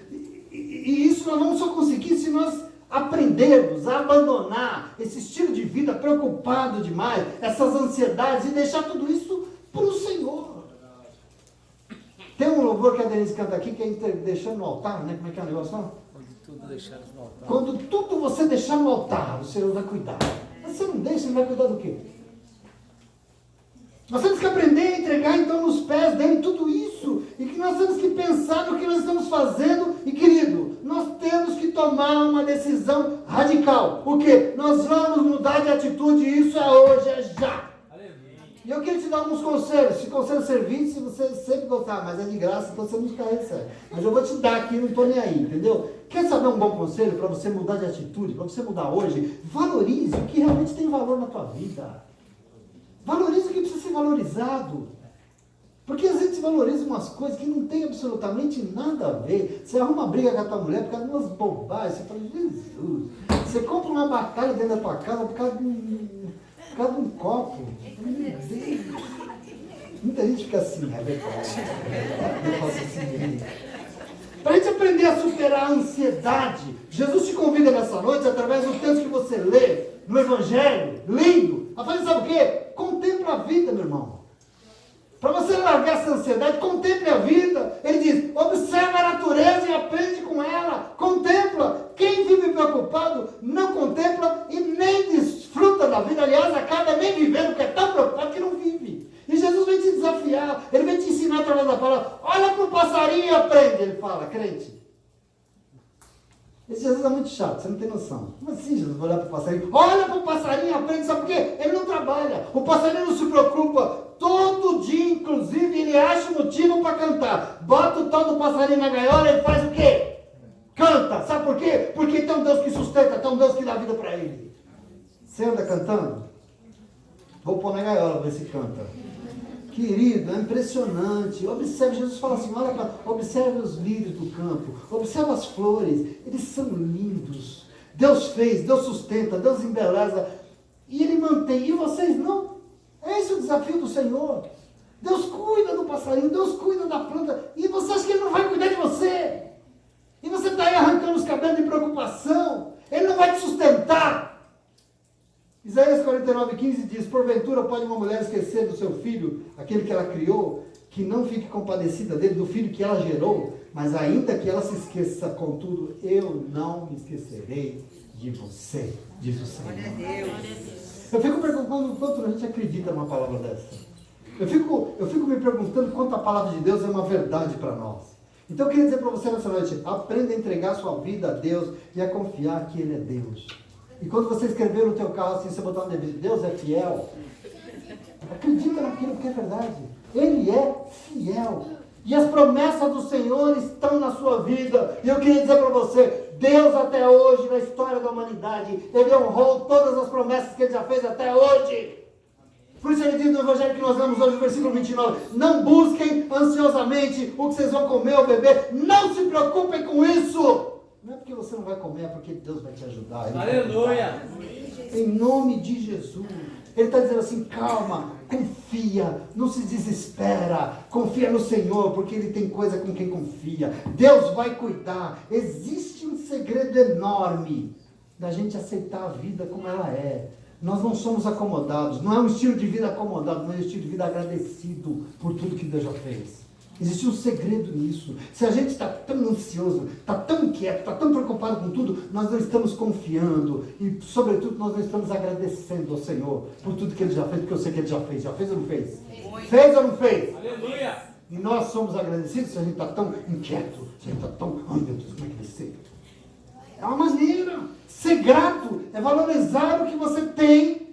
E isso nós vamos só conseguir se nós aprendermos a abandonar esse estilo de vida preocupado demais, essas ansiedades, e deixar tudo isso para o Senhor. Tem um louvor que a Denise canta aqui, que é deixando no altar, né? Como é que é o negócio? Não?
Quando tudo deixar no altar.
Quando tudo você deixar no altar, o Senhor vai cuidar. Mas você não deixa, ele vai cuidar do quê? Nós temos que aprender a entregar então nos pés dele tudo isso, e que nós temos que pensar no que nós estamos fazendo, e querido, nós temos que tomar uma decisão radical. O quê? Nós vamos mudar de atitude, e isso é hoje, é já. E eu queria te dar alguns conselhos. Se conselho servir, se você sempre gostar, mas é de graça, então você nunca recebe. Mas eu vou te dar aqui, não estou nem aí, entendeu? Quer saber um bom conselho para você mudar de atitude, para você mudar hoje? Valorize o que realmente tem valor na tua vida. Valorize o que precisa ser valorizado. Porque a gente valoriza umas coisas que não tem absolutamente nada a ver. Você arruma uma briga com a tua mulher por causa de umas bobagens. Você fala, Jesus. Você compra uma batalha dentro da tua casa por causa de um copo. Meu Deus. Muita gente fica assim, é verdade. Eu faço assim. Para a gente aprender a superar a ansiedade, Jesus te convida nessa noite, através do texto que você lê, no Evangelho, lindo, a fazer sabe o quê? Contempla a vida, meu irmão. Para você largar essa ansiedade, contemple a vida. Ele diz, observa a natureza e aprende com ela. Contempla. Quem vive preocupado não contempla e nem desfruta da vida. Aliás, acaba nem vivendo, porque é tão preocupado que não vive. E Jesus vem te desafiar. Ele vem te ensinar através da palavra. Olha para o passarinho e aprende. Ele fala, crente. Esse Jesus é muito chato, você não tem noção. Como assim, Jesus, vai olhar para o passarinho? Olha para o passarinho e aprende, sabe por quê? Ele não trabalha. O passarinho não se preocupa. Todo dia, inclusive, ele acha motivo para cantar. Bota o tal do passarinho na gaiola, ele faz o quê? Canta. Sabe por quê? Porque tem um Deus que sustenta, tem um Deus que dá vida para ele. Você anda cantando? Vou pôr na gaiola para ver se canta. Querido, é impressionante. Observe, Jesus fala assim, olha, observe os lírios do campo, observe as flores, eles são lindos. Deus fez, Deus sustenta, Deus embeleza, e Ele mantém, e vocês não. Esse é o desafio do Senhor. Deus cuida do passarinho, Deus cuida da planta, e você acha que Ele não vai cuidar de você? E você está aí arrancando os cabelos de preocupação, Ele não vai te sustentar. Isaías 49:15 diz, porventura pode uma mulher esquecer do seu filho, aquele que ela criou, que não fique compadecida dele, do filho que ela gerou, mas ainda que ela se esqueça, contudo, eu não me esquecerei de você, diz o Senhor. Eu fico perguntando quanto a gente acredita numa palavra dessa. Eu fico me perguntando quanto a palavra de Deus é uma verdade para nós. Então eu queria dizer para você nessa noite, aprenda a entregar sua vida a Deus e a confiar que Ele é Deus. E quando você escrever no teu carro assim, você botar um devido, Deus é fiel. Acredita naquilo que é verdade. Ele é fiel. E as promessas do Senhor estão na sua vida. E eu queria dizer para você, Deus até hoje, na história da humanidade, Ele honrou todas as promessas que Ele já fez até hoje. Por isso Ele diz no Evangelho que nós lemos hoje, no versículo 29, não busquem ansiosamente o que vocês vão comer ou beber. Não se preocupem com isso. Não é porque você não vai comer, é porque Deus vai te ajudar.
Aleluia!
Em nome de Jesus. Ele está dizendo assim, calma, confia, não se desespera, confia no Senhor, porque Ele tem coisa com quem confia. Deus vai cuidar. Existe um segredo enorme da gente aceitar a vida como ela é. Nós não somos acomodados, não é um estilo de vida acomodado, não é um estilo de vida agradecido por tudo que Deus já fez. Existe um segredo nisso. Se a gente está tão ansioso, está tão inquieto, está tão preocupado com tudo, nós não estamos confiando e, sobretudo, nós não estamos agradecendo ao Senhor por tudo que Ele já fez, porque eu sei que Ele já fez. Já fez ou não fez? Fez ou não fez?
Aleluia!
E nós somos agradecidos se a gente está tão inquieto, se a gente está tão, ai meu Deus, como é que vai ser? É uma maneira. Ser grato é valorizar o que você tem.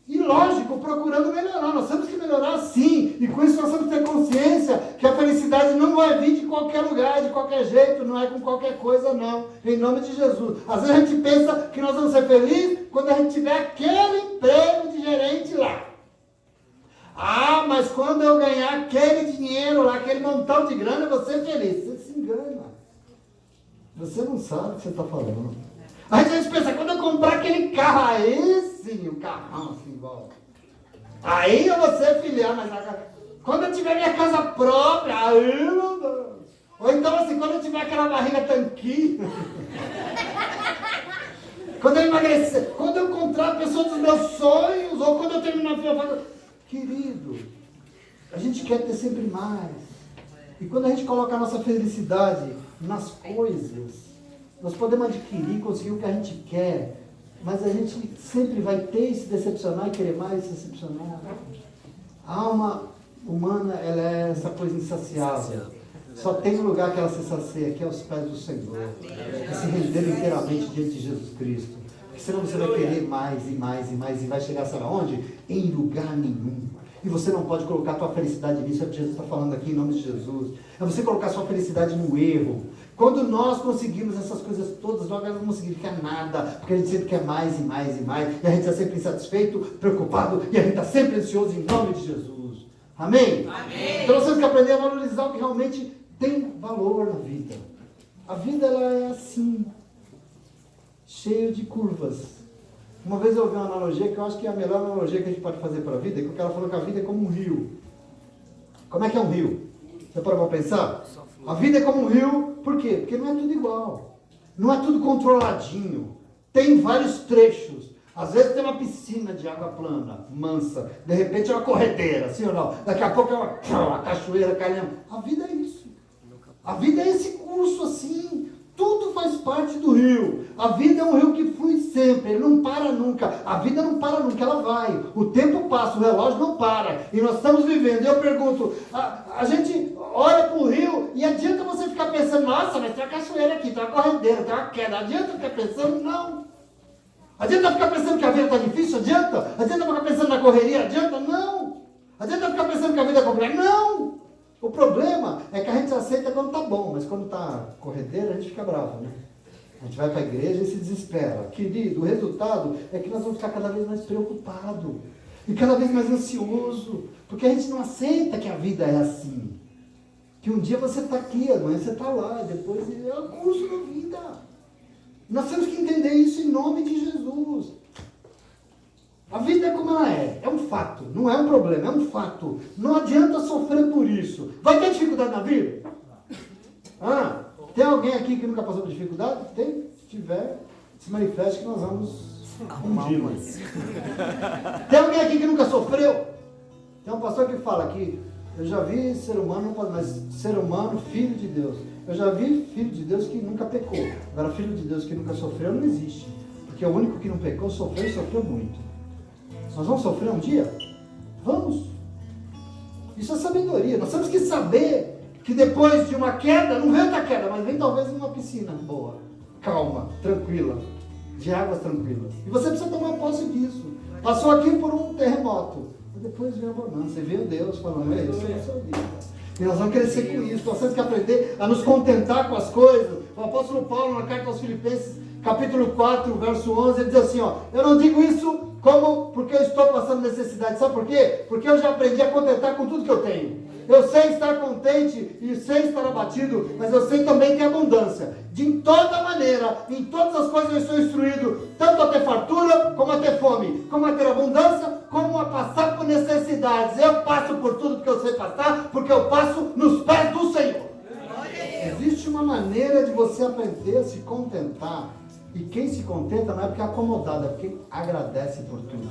E lógico, procurando melhorar. Nós temos que melhorar sim. E com isso nós temos que ter consciência que a felicidade não vai vir de qualquer lugar, de qualquer jeito, não é com qualquer coisa não. Em nome de Jesus. Às vezes a gente pensa que nós vamos ser felizes quando a gente tiver aquele emprego de gerente lá. Ah, mas quando eu ganhar aquele dinheiro lá, aquele montão de grana, eu vou ser feliz. Você se engana. Você não sabe o que você está falando. Aí a gente pensa, quando eu comprar aquele carro, aí sim, um carrão assim, igual. Aí eu vou ser filial, mas quando eu tiver minha casa própria, aí meu Deus. Ou então assim, quando eu tiver aquela barriga tanquinho, quando eu emagrecer, quando eu encontrar a pessoa dos meus sonhos, ou quando eu terminar a minha. Querido, a gente quer ter sempre mais. E quando a gente coloca a nossa felicidade nas coisas, nós podemos adquirir, conseguir o que a gente quer, mas a gente sempre vai ter e se decepcionar e querer mais e se decepcionar. A alma humana, ela é essa coisa insaciável. Só tem um lugar que ela se sacia, que é aos pés do Senhor. É se render inteiramente diante de Jesus Cristo. Porque senão você vai querer mais e mais e mais e vai chegar, sabe aonde? Em lugar nenhum. E você não pode colocar a tua felicidade nisso, é o que Jesus está falando aqui em nome de Jesus. É você colocar a sua felicidade no erro. Quando nós conseguimos essas coisas todas, nós não vamos significar nada, porque a gente sempre quer mais e mais e mais, e a gente está sempre insatisfeito, preocupado, e a gente está sempre ansioso em nome de Jesus. Amém? Então nós temos que aprender a valorizar o que realmente tem valor na vida. A vida, ela é assim, cheia de curvas. Uma vez eu ouvi uma analogia que eu acho que é a melhor analogia que a gente pode fazer para a vida, que o cara falou que a vida é como um rio. Como é que é um rio? Você parou para pensar? A vida é como um rio, por quê? Porque não é tudo igual. Não é tudo controladinho. Tem vários trechos. Às vezes tem uma piscina de água plana, mansa. De repente é uma corredeira, sim ou não? Daqui a pouco é uma cachoeira caindo. A vida é isso. A vida é esse curso assim. Tudo faz parte do rio. A vida é um rio que flui sempre, ele não para nunca. A vida não para nunca, ela vai. O tempo passa, o relógio não para. E nós estamos vivendo. E eu pergunto, a gente olha para o rio e adianta você ficar pensando, nossa, mas tem uma cachoeira aqui, tem uma corredeira, tem uma queda. Adianta ficar pensando? Não. Adianta ficar pensando que a vida está difícil? Adianta? Adianta ficar pensando na correria? Adianta? Não. Adianta ficar pensando que a vida é complexa? Não. O problema é que a gente aceita quando está bom, mas quando está corredeira, a gente fica bravo, né? A gente vai para a igreja e se desespera. Querido, o resultado é que nós vamos ficar cada vez mais preocupados e cada vez mais ansioso, porque a gente não aceita que a vida é assim. Que um dia você está aqui, amanhã você está lá, depois é o curso da vida. Nós temos que entender isso em nome de Jesus. A vida é como ela é um fato, não é um problema, é um fato. Não adianta sofrer por isso. Vai ter dificuldade na vida? Tem alguém aqui que nunca passou por dificuldade? Tem? Se tiver, se manifeste que nós vamos arrumá-lo. Tem alguém aqui que nunca sofreu? Tem um pastor que fala que eu já vi ser humano, mas ser humano, filho de Deus. Eu já vi filho de Deus que nunca pecou. Agora, filho de Deus que nunca sofreu não existe. Porque o único que não pecou, sofreu e sofreu muito. Nós vamos sofrer um dia? Vamos. Isso é sabedoria. Nós temos que saber que depois de uma queda, não vem outra queda, mas vem talvez uma piscina boa, calma, tranquila, de águas tranquilas. E você precisa tomar posse disso. Passou aqui por um terremoto, e depois vem a bonança, e veio Deus falando, isso é a sua vida. E nós vamos crescer com isso. Nós temos que aprender a nos contentar com as coisas. O apóstolo Paulo, na carta aos Filipenses, capítulo 4, verso 11, ele diz assim, eu não digo isso como porque eu estou passando necessidade. Sabe por quê? Porque eu já aprendi a contentar com tudo que eu tenho. Eu sei estar contente e sei estar abatido, mas eu sei também ter abundância. De toda maneira, em todas as coisas eu estou instruído, tanto a ter fartura, como a ter fome, como a ter abundância, como a passar por necessidades. Eu passo por tudo que eu sei passar, porque eu passo nos pés do Senhor. Existe uma maneira de você aprender a se contentar. E quem se contenta não é porque é acomodado, é porque agradece por tudo.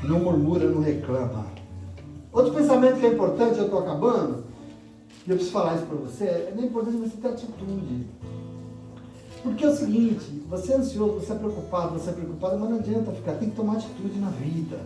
Não murmura, não reclama. Outro pensamento que é importante, eu estou acabando, e eu preciso falar isso para você, é importante você ter atitude. Porque é o seguinte, você é ansioso, você é preocupado, mas não adianta ficar, tem que tomar atitude na vida.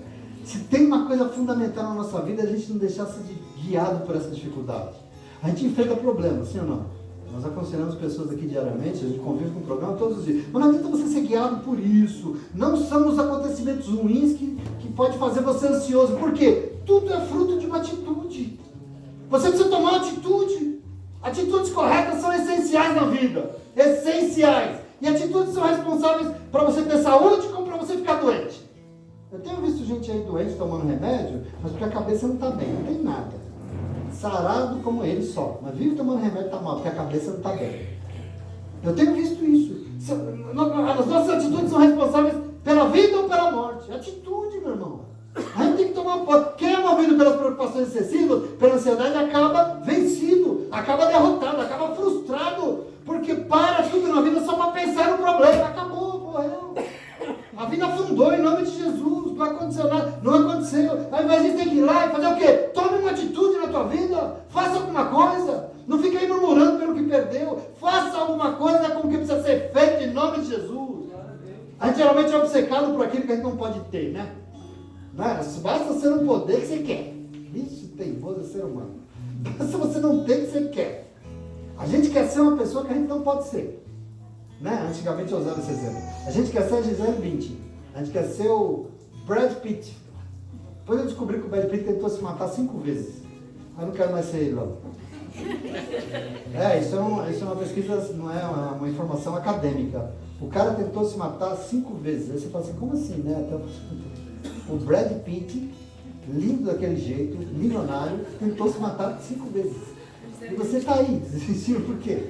Se tem uma coisa fundamental na nossa vida, é a gente não deixar ser guiado por essa dificuldade. A gente enfrenta problemas, sim ou não? Nós aconselhamos pessoas aqui diariamente, a gente convive com o programa todos os dias. Mas não adianta você ser guiado por isso. Não são os acontecimentos ruins que pode fazer você ansioso. Por quê? Tudo é fruto de uma atitude. Você precisa tomar uma atitude. Atitudes corretas são essenciais na vida. Essenciais. E atitudes são responsáveis para você ter saúde como para você ficar doente. Eu tenho visto gente aí doente tomando remédio, mas porque a cabeça não está bem, não tem nada. Sarado como ele só, mas vive tomando remédio, está mal, porque a cabeça não está bem. Eu tenho visto isso. As nossas atitudes são responsáveis pela vida ou pela morte. Atitude, meu irmão. A gente tem que tomar posse. Quem é movido pelas preocupações excessivas, pela ansiedade, acaba vencido, acaba derrotado, acaba frustrado, porque para tudo na vida só para pensar no problema. Acabou, morreu. A vida afundou em nome de Jesus, não aconteceu nada, não aconteceu. Ao invés disso, tem que ir lá e fazer o quê? Tome uma atitude na tua vida, faça alguma coisa, não fique aí murmurando pelo que perdeu, faça alguma coisa com o que precisa ser feito em nome de Jesus. A gente geralmente é obcecado por aquilo que a gente não pode ter, né? Basta ser um poder que você quer. Isso, teimoso é ser humano. Basta você não ter o que você quer. A gente quer ser uma pessoa que a gente não pode ser. Né? Antigamente eu usava esse exemplo. A gente quer ser a Gisele Bündchen. A gente quer ser o Brad Pitt. Depois eu descobri que o Brad Pitt tentou se matar 5 vezes. Eu não quero mais ser ele, não. Isso é uma pesquisa, não é uma informação acadêmica. O cara tentou se matar 5 vezes. Aí você fala assim, como assim, né? O Brad Pitt lindo daquele jeito, milionário, tentou se matar 5 vezes. E você está aí, desistindo por quê?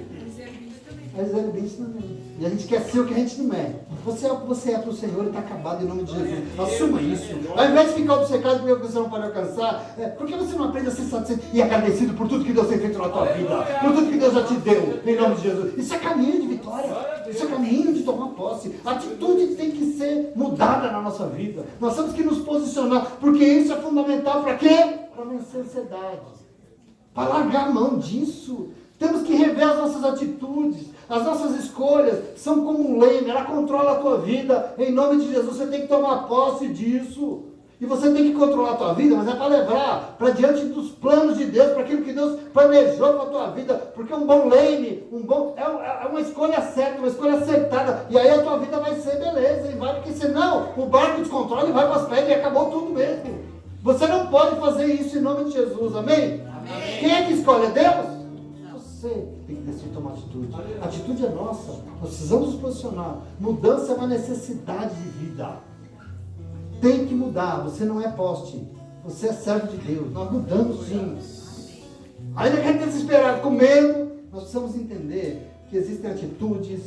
A Gisele Bündchen também. E a gente quer ser o que a gente não é. Você é o que você é para o Senhor e está acabado em nome de Jesus. Assuma isso. Ao invés de ficar obcecado porque você não pode alcançar, por que você não aprende a ser satisfeito e agradecido por tudo que Deus tem feito na tua vida? Por tudo que Deus já te deu, em nome de Jesus. Isso é caminho de vitória. Isso é caminho de tomar posse. A atitude tem que ser mudada na nossa vida. Nós temos que nos posicionar, porque isso é fundamental para quê? Para vencer a ansiedade. Para largar a mão disso. Temos que rever as nossas atitudes, as nossas escolhas, são como um leme, ela controla a tua vida, em nome de Jesus, você tem que tomar posse disso, e você tem que controlar a tua vida, mas é para levar, para diante dos planos de Deus, para aquilo que Deus planejou para a tua vida, porque um bom leme, é uma escolha certa, uma escolha acertada, e aí a tua vida vai ser beleza, e vai, porque senão o barco descontrola e vai para as pedras e acabou tudo mesmo. Você não pode fazer isso em nome de Jesus, amém? Amém. Quem é que escolhe? É Deus? Você tem que decidir tomar atitude. A atitude é nossa. Nós precisamos nos posicionar. Mudança é uma necessidade de vida. Tem que mudar. Você não é poste. Você é servo de Deus. Nós mudamos sim. Ainda que a gente desesperado, com medo, nós precisamos entender que existem atitudes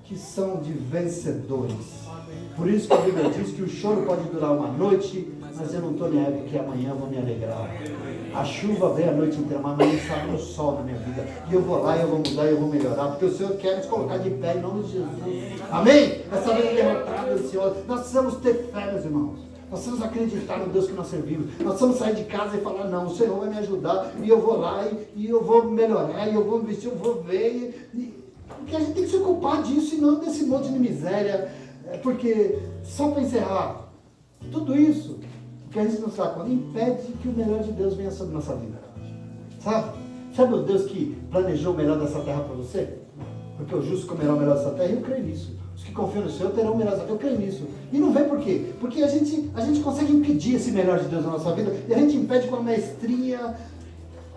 que são de vencedores. Por isso que a Bíblia diz que o choro pode durar uma noite, mas eu não estou nem aí, porque amanhã eu vou me alegrar. A chuva vem a noite inteira, mas amanhã sai um sol na minha vida. E eu vou lá, eu vou mudar, eu vou melhorar, porque o Senhor quer nos colocar de pé em nome de Jesus. Amém? Essa vida derrotada, ansiosa. Nós precisamos ter fé, meus irmãos. Nós precisamos acreditar no Deus que nós servimos. Nós precisamos sair de casa e falar, não, o Senhor vai me ajudar, e eu vou lá, e eu vou melhorar, e eu vou investir, eu vou ver. Porque a gente tem que se ocupar disso e não desse monte de miséria. Porque, só para encerrar, tudo isso, que a gente não sabe quando, impede que o melhor de Deus venha sobre a nossa vida. Sabe o Deus que planejou o melhor dessa terra para você? Porque o justo comerá o melhor dessa terra, e eu creio nisso. Os que confiam no Senhor terão o melhor dessa terra, eu creio nisso. E não vem por quê? Porque a gente consegue impedir esse melhor de Deus na nossa vida, e a gente impede com a maestria.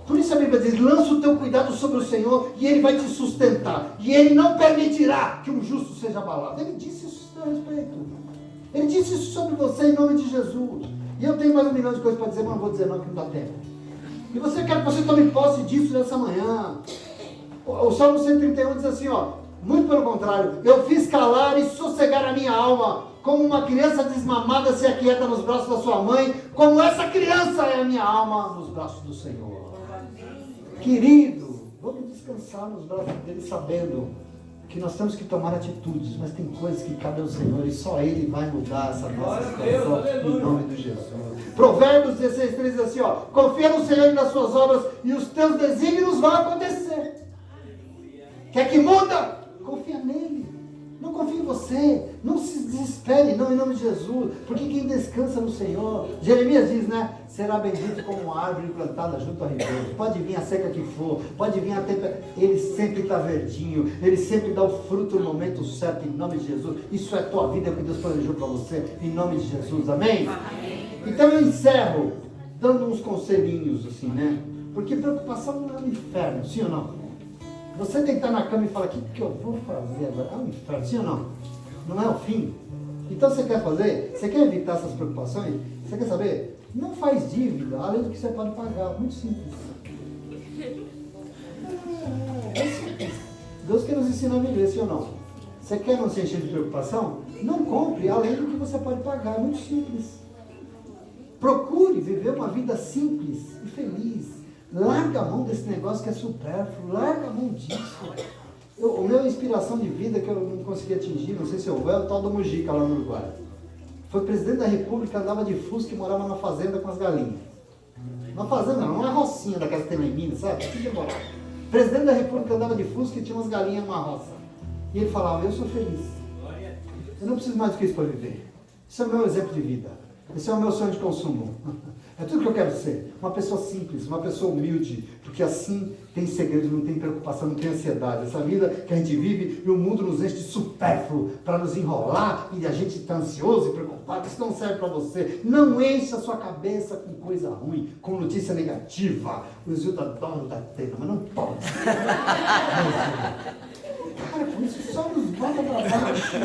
Por isso a Bíblia diz, lança o teu cuidado sobre o Senhor, e Ele vai te sustentar. E Ele não permitirá que um justo seja abalado. Ele disse isso a seu respeito. Ele disse isso sobre você em nome de Jesus. E eu tenho mais 1 milhão de coisas para dizer, mas não vou dizer não, que não dá tempo. E você quer que você tome posse disso nessa manhã. O Salmo 131 diz assim, muito pelo contrário, eu fiz calar e sossegar a minha alma, como uma criança desmamada se aquieta nos braços da sua mãe, como essa criança é a minha alma nos braços do Senhor. Querido, vamos descansar nos braços dele, sabendo que nós temos que tomar atitudes, mas tem coisas que cabem ao Senhor e só Ele vai mudar essa nossa situação em nome de Jesus. Provérbios 16:3 diz assim, confia no Senhor e nas suas obras e os teus desígnios vão acontecer. Quer que muda? Confia nele. Não confie em você. Não se desespere, não, em nome de Jesus. Porque quem descansa no Senhor, Jeremias diz, né? Será bendito como uma árvore plantada junto a ribeiro. Pode vir a seca que for, pode vir a tempestade. Ele sempre está verdinho. Ele sempre dá o fruto no momento certo, em nome de Jesus. Isso é tua vida, é o que Deus planejou para você, em nome de Jesus. Amém? Amém. Então eu encerro dando uns conselhinhos, assim, né? Porque preocupação não é um inferno, sim ou não? Você tem que estar na cama e falar, o que eu vou fazer agora? É um inferno, sim ou não? Não é o fim? Então você quer fazer? Você quer evitar essas preocupações? Você quer saber? Não faz dívida, além do que você pode pagar. Muito simples. É simples. Deus quer nos ensinar a viver, sim ou não? Você quer não se encher de preocupação? Não compre, além do que você pode pagar. É muito simples. Procure viver uma vida simples e feliz. Larga a mão desse negócio que é supérfluo. Larga a mão disso. O meu inspiração de vida que eu não consegui atingir, não sei se eu é o tal do Mujica lá no Uruguai. Foi presidente da República, andava de Fusca e morava numa fazenda com as galinhas. Uma fazenda não, uma rocinha daquelas que tem lá em Minas, sabe? Assim que eu morava. Presidente da República andava de Fusca e tinha umas galinhas numa roça. E ele falava, eu sou feliz. Eu não preciso mais do que isso para viver. Isso é o meu exemplo de vida. Esse é o meu sonho de consumo. É tudo que eu quero ser. Uma pessoa simples, uma pessoa humilde, porque assim tem segredo, não tem preocupação, não tem ansiedade. Essa vida que a gente vive e o mundo nos enche de supérfluo para nos enrolar e a gente está ansioso e preocupado. Isso não serve para você. Não encha a sua cabeça com coisa ruim, com notícia negativa. O Zilda adora da tela, mas não pode. Cara, por isso só nos bota para baixo.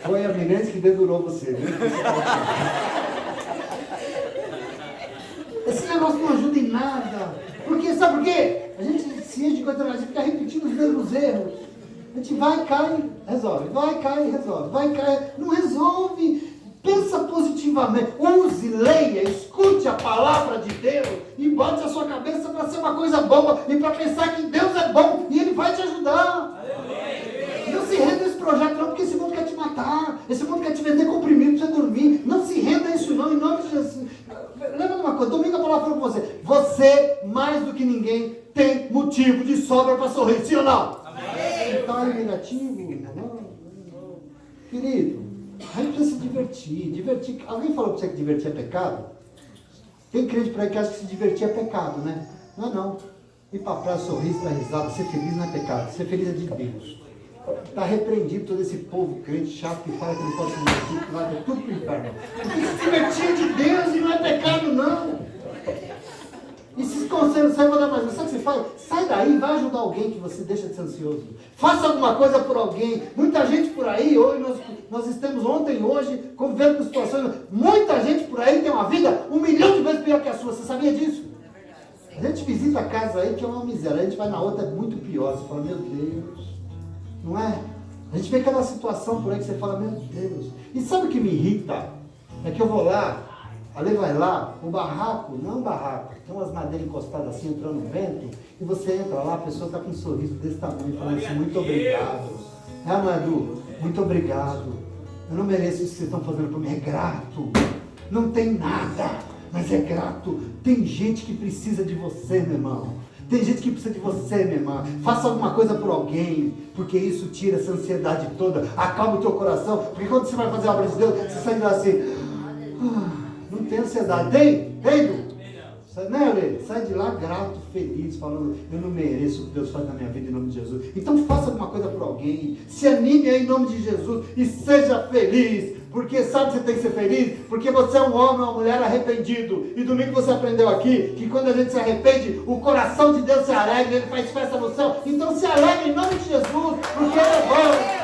Foi a Menezes que dedurou você, viu? negócio não ajuda em nada. Porque, sabe por quê? A gente se enche de coisa, a gente fica repetindo os mesmos erros. A gente vai, cai, resolve. Vai, cai, resolve. Vai, cai, não resolve. Pensa positivamente. Use, leia, escute a palavra de Deus e bote a sua cabeça para ser uma coisa boa e para pensar que Deus é bom e Ele vai te ajudar. Não se renda a esse projeto não, porque esse mundo quer te matar. Esse mundo quer te vender comprimido para você dormir. Não se renda a isso não, em nome de Jesus. Lembra de uma coisa, domingo a palavra falou com você. Você, mais do que ninguém, tem motivo de sobra para sorrir, sim ou não? Amém. Então é negativo? Não. Querido, a gente precisa se divertir. Alguém falou para você que divertir é pecado? Tem crente por aí que acha que se divertir é pecado, né? Não é não. Ir para a praia, sorrir, dar risada, ser feliz não é pecado. Ser feliz é de Deus. Está repreendido todo esse povo crente chato que fala que não pode se divertir, que vai tudo para o inferno. Porque se divertir é de Deus e não é pecado não. E se conselhos, sai vou dar mais. Sabe o que você faz? Sai daí, vai ajudar alguém que você deixa de ser ansioso. Faça alguma coisa por alguém. Muita gente por aí, hoje nós estamos ontem e hoje, convivendo com situações. Muita gente por aí tem uma vida 1 milhão de vezes pior que a sua. Você sabia disso? A gente visita a casa aí que é uma miséria. A gente vai na outra, é muito pior. Você fala, meu Deus. Não é? A gente vê aquela situação por aí que você fala, meu Deus. E sabe o que me irrita? É que eu vou lá, a Lê vai lá, o barraco, não é um barraco, tem umas madeiras encostadas assim, entrando no vento, e você entra lá, a pessoa está com um sorriso desse tamanho, falando assim, muito obrigado. Não é, Edu? Muito obrigado. Eu não mereço isso que vocês estão fazendo por mim, é grato. Não tem nada, mas é grato. Tem gente que precisa de você, meu irmão. Tem gente que precisa de você, minha irmã. Faça alguma coisa por alguém, porque isso tira essa ansiedade toda, acalma o teu coração, porque quando você vai fazer a obra de Deus, você sai de lá assim, não tem ansiedade. Tem, Edu? Né, Aurélio? Sai de lá grato, feliz, falando, eu não mereço o que Deus faz na minha vida em nome de Jesus. Então faça alguma coisa por alguém, se anime aí em nome de Jesus e seja feliz. Porque sabe que você tem que ser feliz? Porque você é um homem ou uma mulher arrependido. E domingo você aprendeu aqui que quando a gente se arrepende, o coração de Deus se alegra, Ele faz festa no céu. Então se alegra em nome de Jesus, porque Ele é bom.